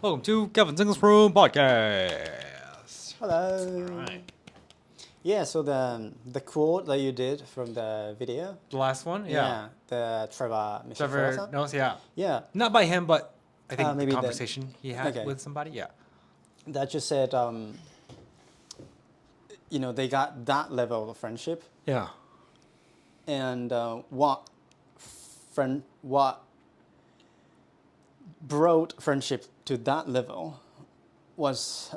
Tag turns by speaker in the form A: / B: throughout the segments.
A: Welcome to Kevin's English Room Podcast.
B: Hello.
A: All right.
B: Yeah, so the quote that you did from the video.
A: The last one? Yeah.
B: The Trevor
A: Trevor knows, yeah.
B: Yeah.
A: Not by him, but I think the
B: maybe
A: conversation he had
B: okay.
A: with somebody, yeah.
B: That just said, they got that level of friendship,
A: Yeah.
B: and what brought friendship to that level was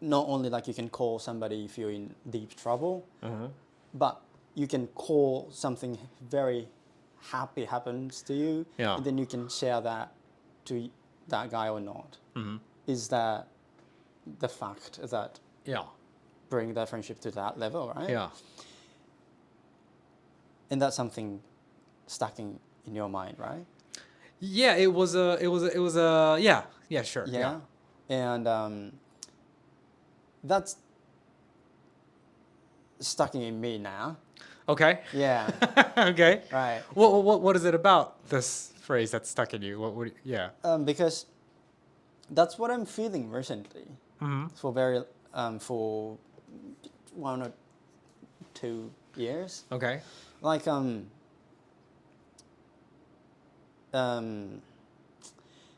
B: not only like you can call somebody if you're in deep trouble, but you can call something very happy happens to you,
A: Yeah.
B: and then you can share that to that guy or not.
A: Mm-hmm.
B: Is that the fact that
A: Yeah.
B: bring that friendship to that level, right?
A: Yeah.
B: And that's something stuck in your mind, right?
A: Yeah, it was a, yeah, sure.
B: Yeah. And that's stuck in me now.
A: Okay.
B: Yeah.
A: Okay.
B: Right.
A: What is it about this phrase that's stuck in you? Yeah.
B: Because that's what I'm feeling recently.
A: Mm-hmm.
B: For 1 or 2 years.
A: Okay.
B: Like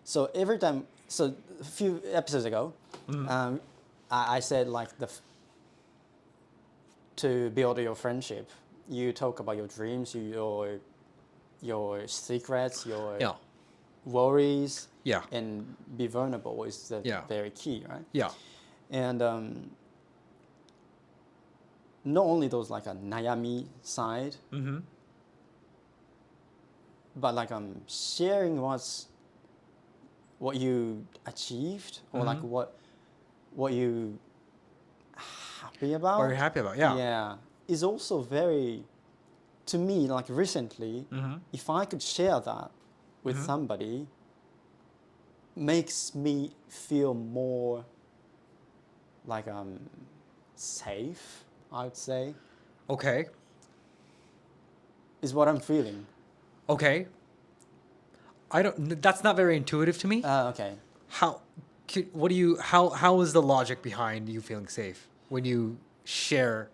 B: so every time, so a few episodes ago, I said like to build your friendship, you talk about your dreams, your secrets, your
A: Yeah.
B: worries,
A: Yeah.
B: and be vulnerable is the very key, right?
A: Yeah.
B: And not only those like a nayami side,
A: Mm-hmm.
B: but like sharing what you achieved, or like what you happy about.
A: What you're happy about, yeah.
B: Yeah, is also very, to me, like recently, if I could share that with somebody, makes me feel more like safe, I would say,
A: Okay.
B: is what I'm feeling.
A: Okay. That's not very intuitive to me.
B: Okay.
A: How is the logic behind you feeling safe when you share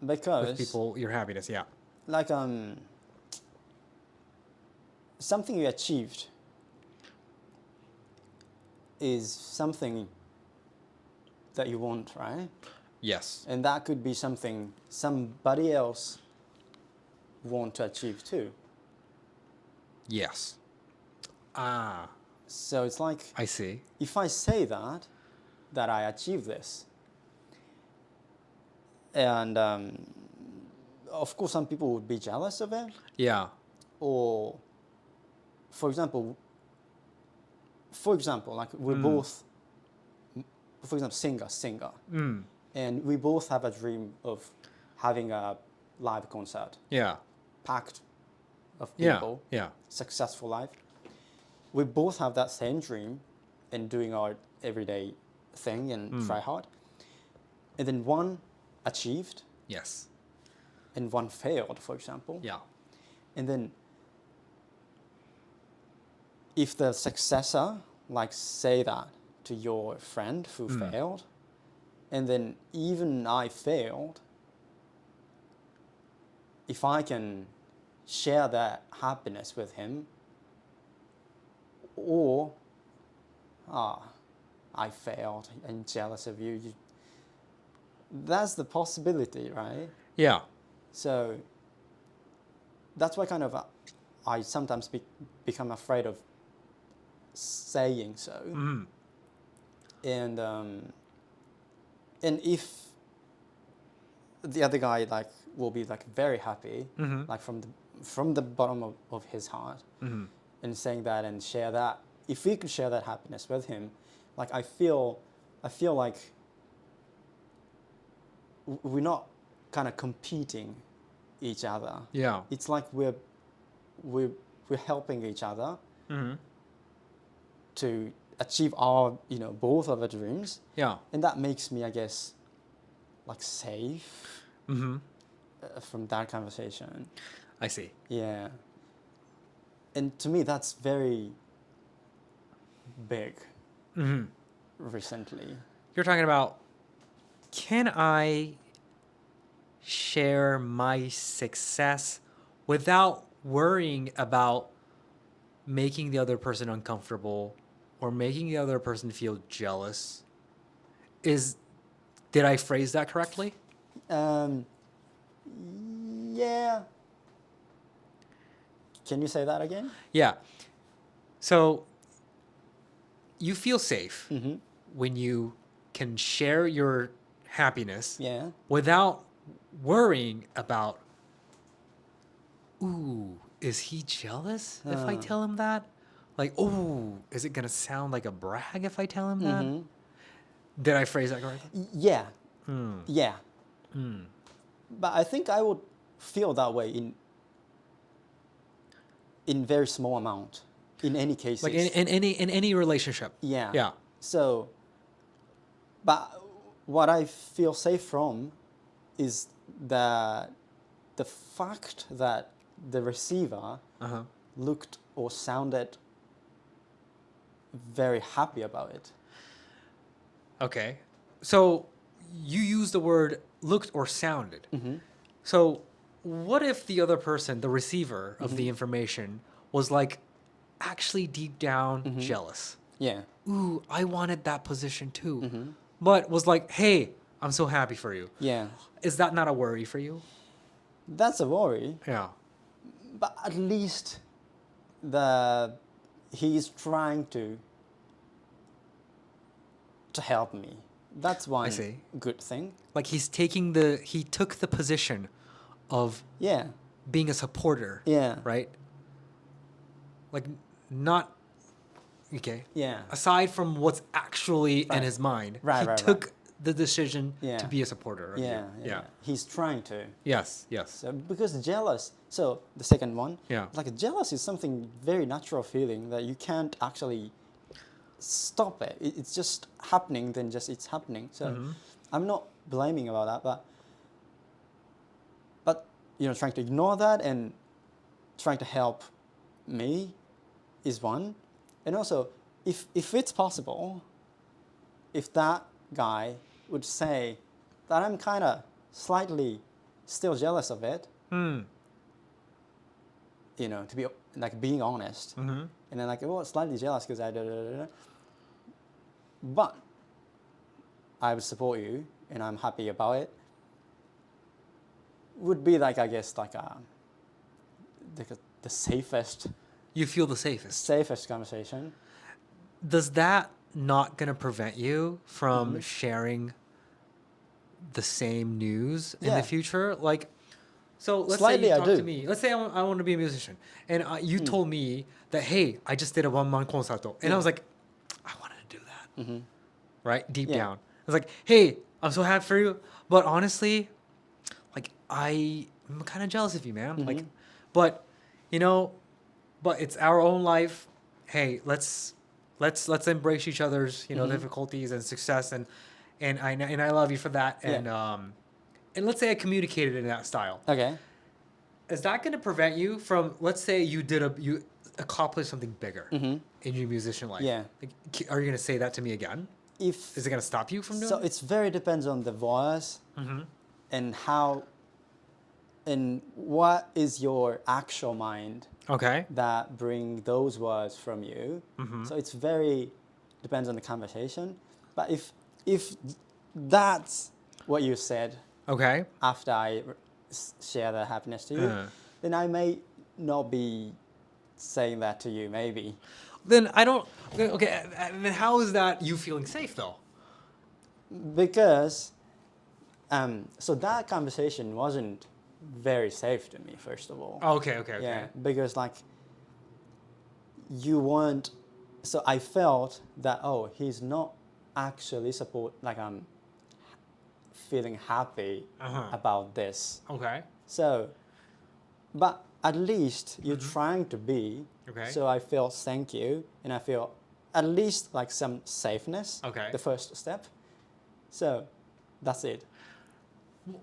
B: Because
A: with people your happiness? Yeah.
B: like something you achieved is something that you want, right?
A: Yes.
B: And that could be something somebody else want to achieve too.
A: Yes. Ah,
B: So it's like,
A: I see.
B: if I say that I achieved this, and of course some people would be jealous of it,
A: Yeah.
B: or for example, like we're both, for example, singer, and we both have a dream of having a live concert,
A: Yeah.
B: packed of
A: Yeah.
B: people,
A: Yeah.
B: successful life. We both have that same dream and doing our everyday thing and try hard. And then one achieved
A: Yes.
B: and one failed, for example.
A: Yeah.
B: And then if the successor, like say that to your friend who failed, and then even I failed, if I can share that happiness with him, or I failed and jealous of you, that's the possibility, right?
A: Yeah.
B: So that's why kind of I sometimes become afraid of saying so. And if the other guy like will be like very happy, like from the bottom of his heart, and saying that and share that, if we could share that happiness with him, like I feel like we're not kind of competing each other.
A: Yeah.
B: It's like we're helping each other to achieve our, both of our dreams.
A: Yeah.
B: And that makes me, I guess, like safe from that conversation.
A: I see.
B: Yeah. And to me, that's very big recently.
A: You're talking about, can I share my success without worrying about making the other person uncomfortable or making the other person feel jealous? Did I phrase that correctly?
B: Yeah. Can you say that again?
A: Yeah. So you feel safe when you can share your happiness
B: Yeah.
A: without worrying about, ooh, is he jealous if I tell him that? Like, oh, is it going to sound like a brag if I tell him that? Did I phrase that correctly?
B: Yeah. Yeah. But I think I would feel that way in very small amount in any cases.
A: Like in any relationship.
B: Yeah.
A: Yeah.
B: So, but what I feel safe from is the fact that the receiver looked or sounded very happy about it.
A: Okay. So you use the word looked or sounded. So what if the other person, the receiver of the information, was like actually deep down jealous?
B: Yeah.
A: Ooh, I wanted that position too. But was like, hey, I'm so happy for you.
B: Yeah.
A: Is that not a worry for you?
B: That's a worry.
A: Yeah.
B: But at least he's trying to help me. That's one good thing.
A: Like he took the position of
B: Yeah.
A: being a supporter.
B: Yeah.
A: Right? Like not okay.
B: Yeah.
A: Aside from what's actually in his mind, he took the decision to be a supporter of you.
B: Yeah. He's trying to.
A: Yes.
B: So because jealous. So the second one.
A: Yeah.
B: Like jealous is something very natural feeling that you can't actually stop it. It's just happening. Then just it's happening. So I'm not blaming about that, but trying to ignore that and trying to help me is one. And also, if it's possible, if that guy would say that I'm kind of slightly still jealous of it, to be like being honest, and then like, well, slightly jealous because but I would support you and I'm happy about it, would be like, I guess, like the safest.
A: You feel the safest
B: Conversation.
A: Does that not going to prevent you from sharing the same news in the future? Like, so let's say you talk to me. Let's say I want to be a musician, and you told me that, hey, I just did a one-man concert, and I was like, I wanted to do that, right? Deep down, I was like, hey, I'm so happy for you, but honestly, like I'm kind of jealous of you, man. Like, but but it's our own life. Hey, let's embrace each other's difficulties and success, and I love you for that. And let's say I communicated in that style.
B: Okay.
A: Is that going to prevent you from, let's say you accomplished something bigger in your musician life?
B: Yeah.
A: Like, are you going to say that to me again? Is it going to stop you from doing
B: So
A: it?
B: it's very depends on the voice and how and what is your actual mind that bring those words from you. So it's very depends on the conversation. But if that's what you said after I share the happiness to you, then I may not be saying that to you, maybe.
A: Then I don't. Okay, then how is that you feeling safe though?
B: Because so that conversation wasn't very safe to me, first of all.
A: Okay.
B: Yeah, because like you want, so I felt that, oh, he's not actually I'm feeling happy about this.
A: Okay.
B: So, but at least you're trying to be.
A: Okay.
B: So I feel thank you, and I feel at least like some safeness.
A: Okay.
B: The first step. So, that's it.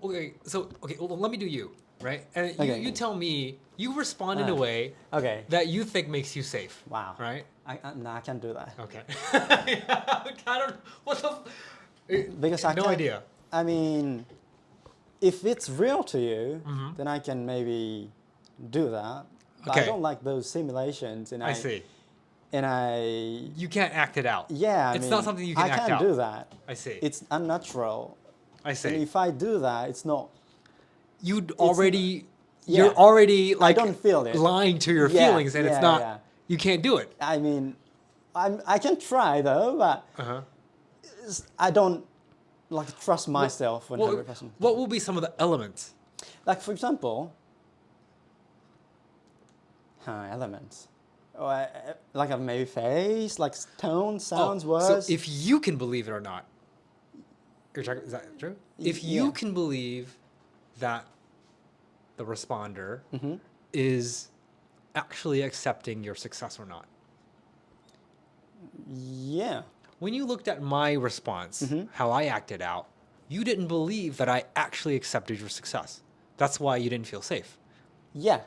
A: Okay. So well, let me do you. right? And
B: Okay.
A: you tell me, you respond in a way
B: Okay.
A: that you think makes you safe.
B: Wow.
A: Right?
B: No, I can't do that.
A: Okay. I don't, what the,
B: Because I
A: no
B: can't,
A: idea.
B: I mean, if it's real to you,
A: Mm-hmm.
B: then I can maybe do that. But
A: Okay.
B: I don't like those simulations, and
A: I see.
B: And
A: You can't act it out.
B: yeah,
A: It's not something you can
B: I
A: act
B: can't
A: out.
B: do that.
A: I see.
B: It's unnatural.
A: I see.
B: And if I do that, it's not.
A: You'd already,
B: yeah.
A: you're already like
B: I don't feel it.
A: lying to your
B: Yeah,
A: feelings, and it's
B: yeah,
A: not.
B: yeah.
A: You can't do it.
B: I mean, I can try though, but
A: Uh-huh.
B: I don't like trust myself 100%.
A: What will be some of the elements?
B: Like for example, elements. Like a maybe face, like tone, sounds, words.
A: So if you can believe it or not, is that true? If you
B: Yeah.
A: can believe that the responder
B: Mm-hmm.
A: is actually accepting your success or not.
B: Yeah.
A: When you looked at my response,
B: Mm-hmm.
A: how I acted out, you didn't believe that I actually accepted your success. That's why you didn't feel safe.
B: Yeah.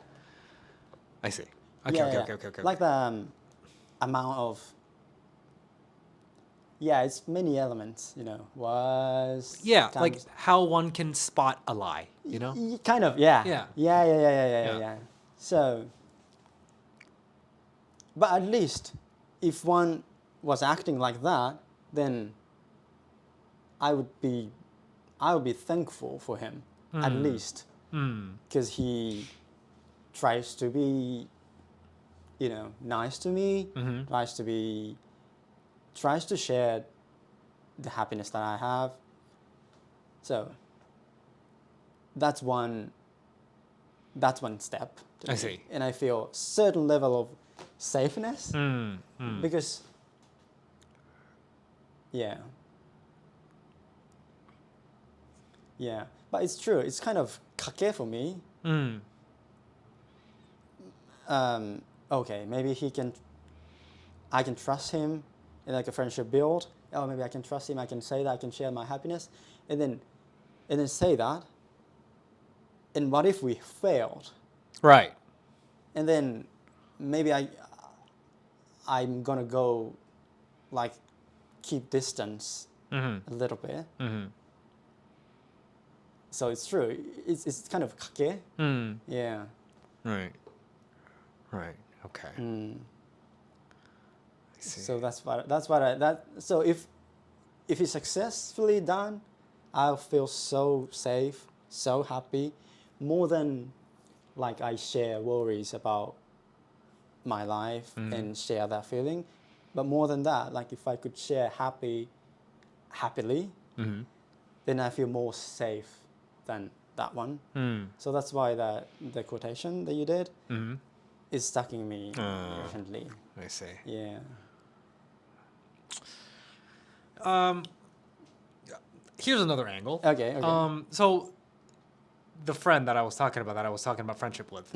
A: I see. Okay,
B: Yeah,
A: okay.
B: Like the amount of. Yeah, it's many elements, was.
A: Yeah,
B: times.
A: like how one can spot a lie, you know?
B: Kind of, yeah.
A: Yeah.
B: Yeah. So, but at least if one was acting like that, then I would be thankful for him, at least, because he tries to be, nice to me, tries to share the happiness that I have. So that's one step.
A: I see.
B: And I feel certain level of safeness because, yeah. But it's true. It's kind of kake for me. Okay, maybe I can trust him in like a friendship build. Oh, maybe I can trust him. I can say that. I can share my happiness, and then say that. And what if we failed?
A: Right.
B: And then maybe I'm gonna go like keep distance a little bit. So it's true. It's kind of kake. Yeah.
A: Right. Okay. I see.
B: So so if it's successfully done, I'll feel so safe, so happy, more than like I share worries about my life and share that feeling. But more than that, like if I could share happily, then I feel more safe than that one. So that's why the quotation that you did is stuck in me recently.
A: I see.
B: Yeah.
A: Here's another angle.
B: Okay.
A: So the friend that I was talking about friendship with,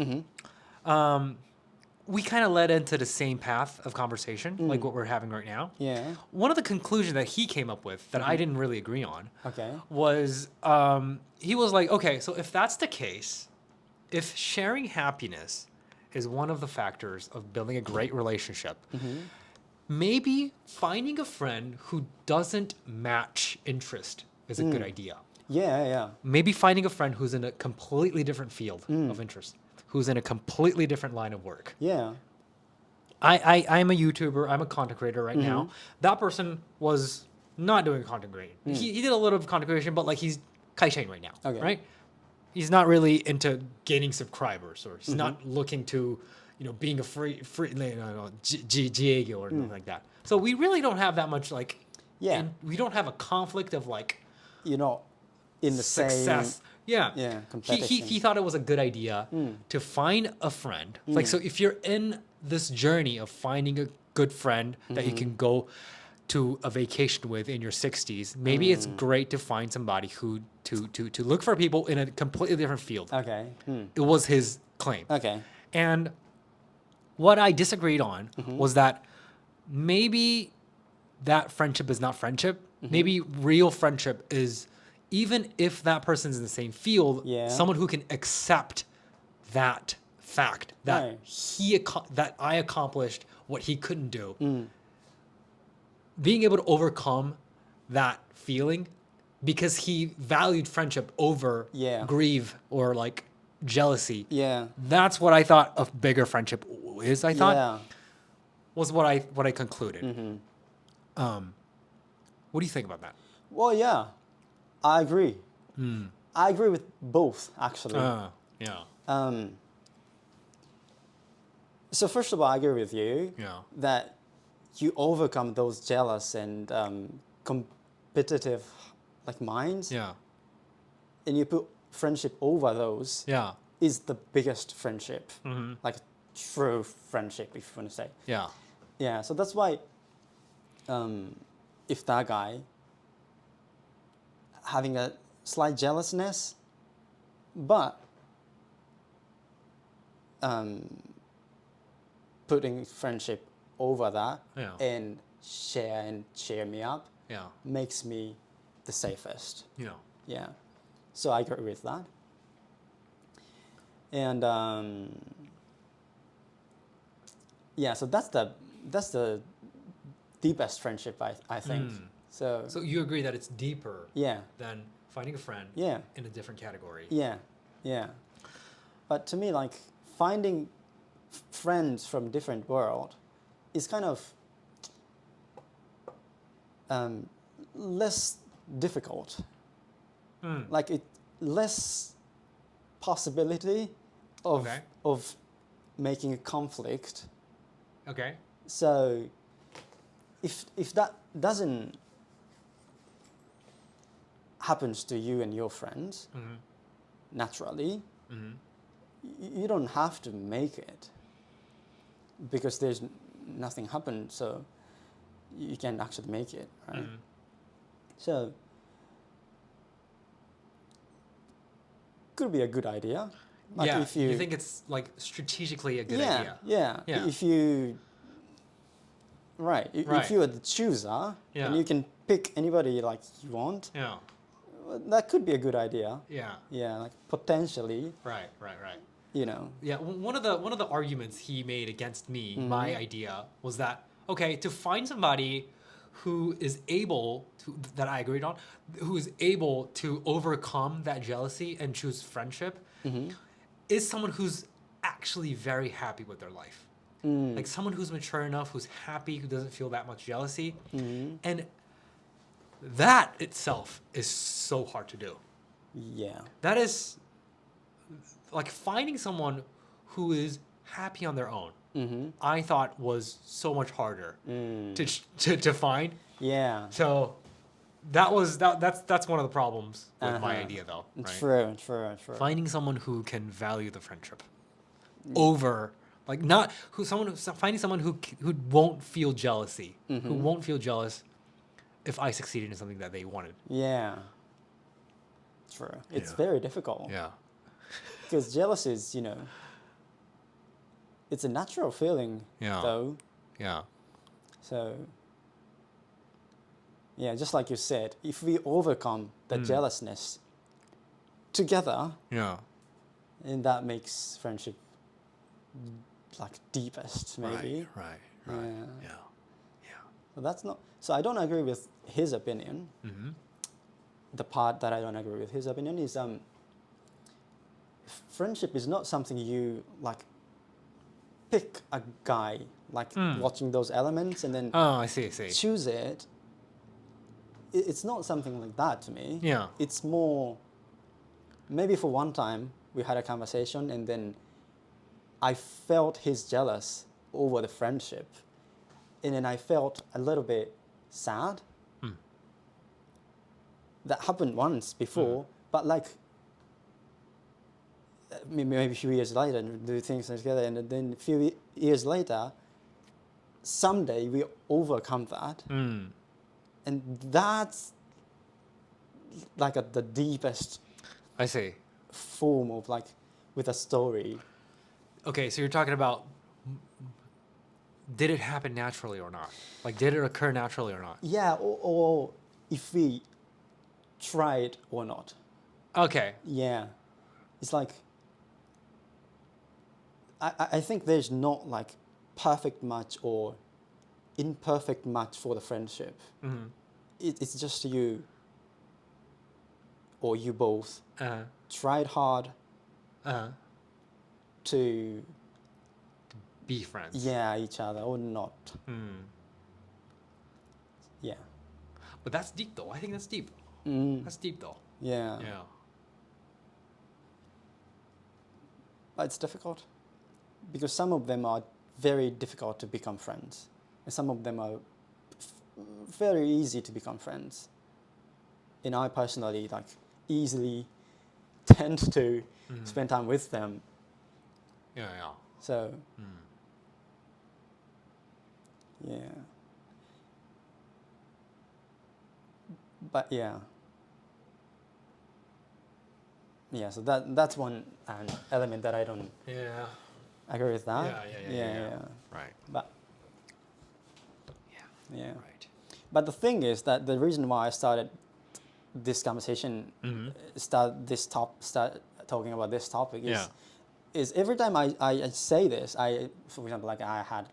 A: we kind of led into the same path of conversation, like what we're having right now.
B: Yeah.
A: One of the conclusions that he came up with that I didn't really agree on was he was like, okay, so if that's the case, if sharing happiness is one of the factors of building a great relationship, maybe finding a friend who doesn't match interest is a good idea.
B: Yeah.
A: Maybe finding a friend who's in a completely different field of interest, who's in a completely different line of work.
B: Yeah.
A: I'm a YouTuber. I'm a content creator right now. That person was not doing content creation. He did a little bit of content creation, but like he's Kai-Shane right now, right? He's not really into gaining subscribers, or he's not looking to, being a free G-Egyo or anything like that. So we really don't have that much like, we don't have a conflict of like,
B: You're not in the
A: success.
B: same.
A: Yeah. He thought it was a good idea to find a friend. Like, so if you're in this journey of finding a good friend that you can go to a vacation with in your 60s, maybe it's great to find somebody who to look for people in a completely different field.
B: Okay.
A: It was his claim.
B: Okay.
A: And what I disagreed on was that maybe that friendship is not friendship. Maybe real friendship is even if that person's in the same field, someone who can accept that fact that that I accomplished what he couldn't do. Being able to overcome that feeling because he valued friendship over grief or like jealousy.
B: Yeah.
A: That's what I thought a bigger friendship is, I thought. Was what I concluded. What do you think about that?
B: Well, yeah, I agree. I agree with both, actually. So first of all, I agree with you that you overcome those jealous and competitive like minds. And you put friendship over those. Is the biggest friendship, like true friendship, if you want to say. Yeah. So that's why, if that guy having a slight jealousness, but putting friendship over that and cheer me up makes me the safest. Yeah. So I agree with that. And so that's the deepest friendship I think. So
A: you agree that it's deeper than finding a friend in a different category.
B: Yeah. But to me, like finding friends from different world is kind of less difficult. Like it less possibility of making a conflict. So if that doesn't happens to you and your friends naturally, you don't have to make it because there's nothing happened, so you can actually make it, right? So could be a good idea. Like if
A: you think it's like strategically a good idea.
B: If you if you are the chooser and you can pick anybody like you want, that could be a good idea. Like potentially.
A: Right.
B: You know.
A: One of the arguments he made against me, my idea, was that to find somebody who is able to, that I agreed on, who is able to overcome that jealousy and choose friendship, is someone who's actually very happy with their life. Like someone who's mature enough, who's happy, who doesn't feel that much jealousy. And that itself is so hard to do. That is like finding someone who is happy on their own. I thought was so much harder to find. So that's one of the problems with my idea, though. Right?
B: True.
A: Finding someone who can value the friendship over, like finding someone who won't feel jealousy, who won't feel jealous if I succeeded in something that they wanted.
B: True. It's very difficult. Because jealousy is, it's a natural feeling, though. So, just like you said, if we overcome the jealousness together, and that makes friendship like deepest, maybe.
A: Right.
B: So that's not. So I don't agree with his opinion. The part that I don't agree with his opinion is friendship is not something you like pick a guy like watching those elements and then
A: I see.
B: choose it. It's not something like that to me. It's more maybe for one time we had a conversation and then I felt he's jealous over the friendship and then I felt a little bit sad. That happened once before, but like maybe a few years later and do things together and then a few years later someday we overcome that and that's like the deepest form of like with a story.
A: Okay, so you're talking about did it happen naturally or not? Like did it occur naturally or not?
B: Or if we try it or not.
A: Okay.
B: Yeah. It's like, I think there's not like perfect match or imperfect match for the friendship.
A: Mm-hmm.
B: It's just you or you both tried hard to
A: be friends.
B: Yeah, each other or not. Yeah.
A: But that's deep though. I think that's deep. That's deep though.
B: Yeah.
A: Yeah.
B: But it's difficult because some of them are very difficult to become friends, and some of them are very easy to become friends. And I personally like easily tend to spend time with them.
A: Yeah, yeah.
B: So yeah. But yeah. Yeah, so that's one element that I don't agree with that.
A: Yeah. Right.
B: But yeah.
A: Right.
B: But the thing is that the reason why I started this conversation, start talking about this topic is every time I say this, for example, like I had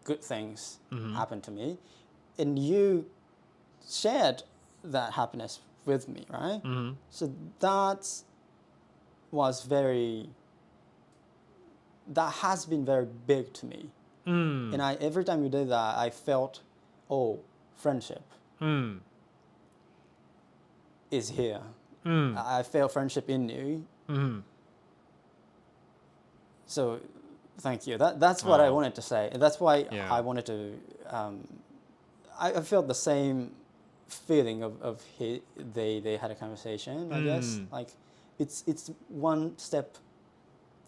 B: good things happen to me, and you shared that happiness with me, right? So that has been very big to me. And every time you did that, I felt, friendship is here. I felt friendship in you. So thank you. That's what I wanted to say. That's why I wanted to, I felt the same feeling of they had a conversation, I guess. Like it's one step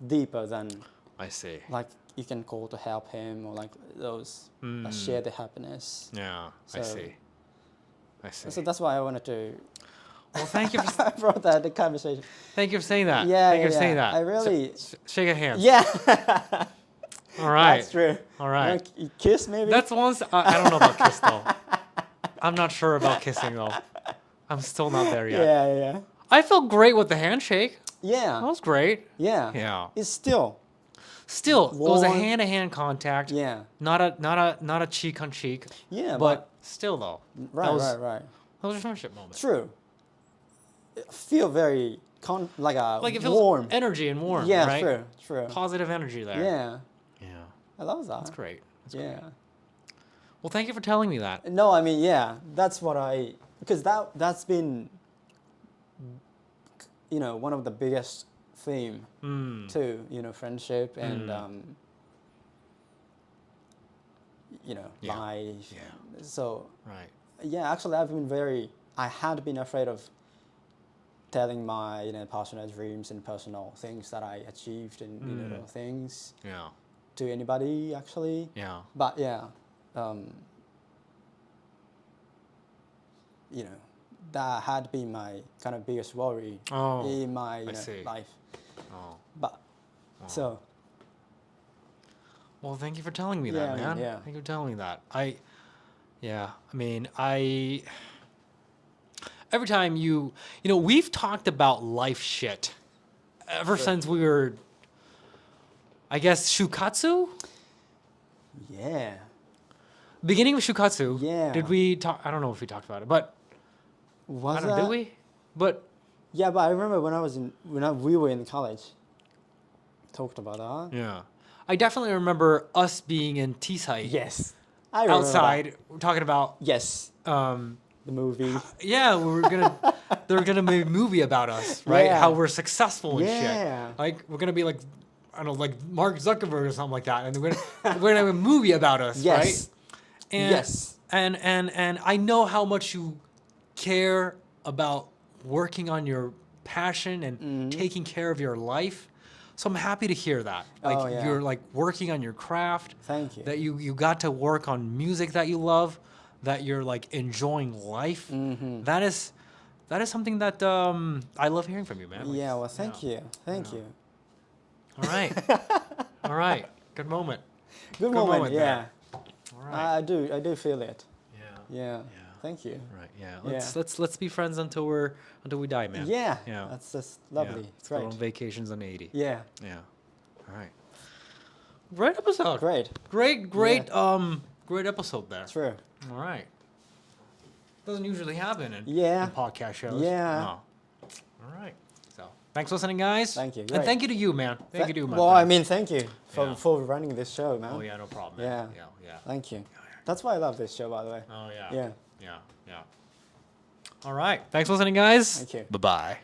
B: deeper than
A: I see.
B: like you can call to help him or like those share the happiness.
A: Yeah, I see.
B: So that's why I wanted to.
A: Well, thank you for
B: I brought that the conversation.
A: Thank you for saying that.
B: Yeah,
A: thank you for saying that.
B: I really
A: shake a hand.
B: Yeah.
A: All right.
B: That's true.
A: All right.
B: You kiss maybe.
A: That's once. I don't know about kiss though. I'm not sure about kissing though. I'm still not there yet.
B: Yeah.
A: I felt great with the handshake.
B: Yeah.
A: That was great.
B: Yeah.
A: Yeah.
B: It's still.
A: Still, it was a hand-to-hand contact.
B: Yeah.
A: Not a cheek on cheek.
B: Yeah,
A: but still though.
B: Right.
A: That was a friendship moment.
B: True. I feel very like
A: it feels
B: warm.
A: Energy and warm.
B: Yeah,
A: right?
B: true.
A: Positive energy there.
B: Yeah.
A: Yeah.
B: I love that.
A: That's great. That's
B: yeah.
A: great. Well, thank you for telling me that.
B: No, I mean, yeah, that's what because that's been, one of the biggest theme too, friendship and, life.
A: Yeah.
B: So,
A: right.
B: Yeah, actually I had been afraid of telling my, personal dreams and personal things that I achieved and, things to anybody actually.
A: Yeah.
B: But yeah, that had been my kind of biggest worry in my life.
A: Oh.
B: But so.
A: Well, thank you for telling me that, man.
B: Yeah.
A: Thank you for telling me that. Every time we've talked about life shit ever since we were, I guess, Shukatsu?
B: Yeah.
A: Beginning of Shukatsu.
B: Yeah.
A: Did we talk? I don't know if we talked about it, but. Did we? But.
B: Yeah, but I remember when we were in college, talked about that.
A: Yeah. I definitely remember us being in T-site.
B: Yes. I remember
A: outside, we're talking about.
B: Yes. The movie.
A: Yeah, they're gonna make a movie about us, right?
B: Yeah.
A: How we're successful and
B: Yeah.
A: shit. Like we're gonna be like, I don't know, like Mark Zuckerberg or something like that, and we're gonna have a movie about us,
B: Yes.
A: right? And,
B: yes.
A: And I know how much you care about working on your passion and taking care of your life. So I'm happy to hear that. Like you're like working on your craft.
B: Thank you.
A: That you got to work on music that you love. That you're like enjoying life.
B: Mm-hmm.
A: That is something that I love hearing from you, man. Like,
B: yeah. Well, thank you. Thank you.
A: All right. All right. Good moment.
B: Good moment. Yeah.
A: All right.
B: I do feel it.
A: Yeah.
B: Yeah. Thank you.
A: Right. Yeah. Let's be friends until we die, man.
B: Yeah.
A: Yeah.
B: That's just lovely.
A: Yeah.
B: It's great.
A: Go on vacations on 80.
B: Yeah.
A: Yeah. All right. Great episode.
B: Great.
A: Great episode there.
B: True.
A: All right. Doesn't usually happen in podcast shows.
B: Yeah.
A: No. All right. So thanks for listening, guys.
B: Thank you.
A: And thank you to you, man. Thank you to you, my
B: Well,
A: friend.
B: I mean, thank you for running this show, man.
A: Oh yeah, no problem. Man.
B: Yeah.
A: Yeah.
B: Thank you. That's why I love this show, by the way.
A: Oh yeah.
B: Yeah.
A: Yeah. All right. Thanks for listening, guys.
B: Thank you.
A: Bye-bye.